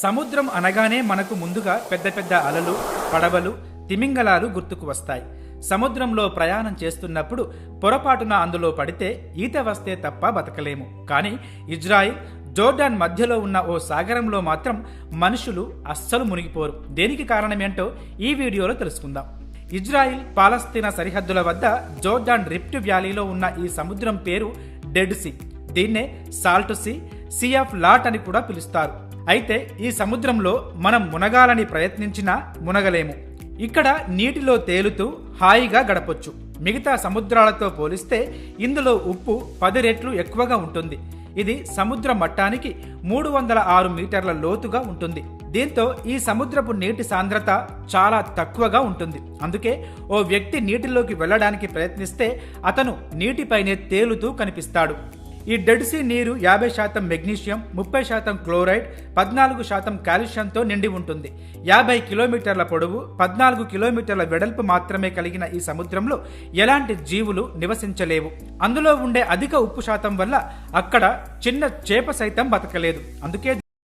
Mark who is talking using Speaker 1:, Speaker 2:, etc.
Speaker 1: సముద్రం అనగానే మనకు ముందుగా పెద్ద పెద్ద అలలు, పడవలు, తిమింగలాలు గుర్తుకు వస్తాయి. సముద్రంలో ప్రయాణం చేస్తున్నప్పుడు పొరపాటున అందులో పడితే ఈత వస్తే తప్ప బతకలేము. కానీ ఇజ్రాయిల్, జోర్డాన్ మధ్యలో ఉన్న ఓ సాగరంలో మాత్రం మనుషులు అస్సలు మునిగిపోరు. దేనికి కారణమేంటో ఈ వీడియోలో తెలుసుకుందాం. ఇజ్రాయిల్ పాలస్తీనా సరిహద్దుల వద్ద జోర్డాన్ రిఫ్ట్ వ్యాలీలో ఉన్న ఈ సముద్రం పేరు డెడ్ సీ. దీన్నే Salt Sea, Sea of Lot అని కూడా పిలుస్తారు. అయితే ఈ సముద్రంలో మనం మునగాలని ప్రయత్నించినా మునగలేము. ఇక్కడ నీటిలో తేలుతూ హాయిగా గడపొచ్చు. మిగతా సముద్రాలతో పోలిస్తే ఇందులో ఉప్పు 10 రెట్లు ఎక్కువగా ఉంటుంది. ఇది సముద్ర మట్టానికి 306 మీటర్ల లోతుగా ఉంటుంది. దీంతో ఈ సముద్రపు నీటి సాంద్రత చాలా తక్కువగా ఉంటుంది. అందుకే ఓ వ్యక్తి నీటిలోకి వెళ్ళడానికి ప్రయత్నిస్తే అతను నీటిపైనే తేలుతూ కనిపిస్తాడు. ఈ డెడ్ సీ నీరు 50% మెగ్నీషియం, 30% క్లోరైడ్, 14% కాల్షియంతో నిండి ఉంటుంది. 50 కిలోమీటర్ల పొడవు, 14 కిలోమీటర్ల వెడల్పు మాత్రమే కలిగిన ఈ సముద్రంలో ఎలాంటి జీవులు నివసించలేవు. అందులో ఉండే అధిక ఉప్పు శాతం వల్ల అక్కడ చిన్న చేప సైతం బతకలేదు. అందుకే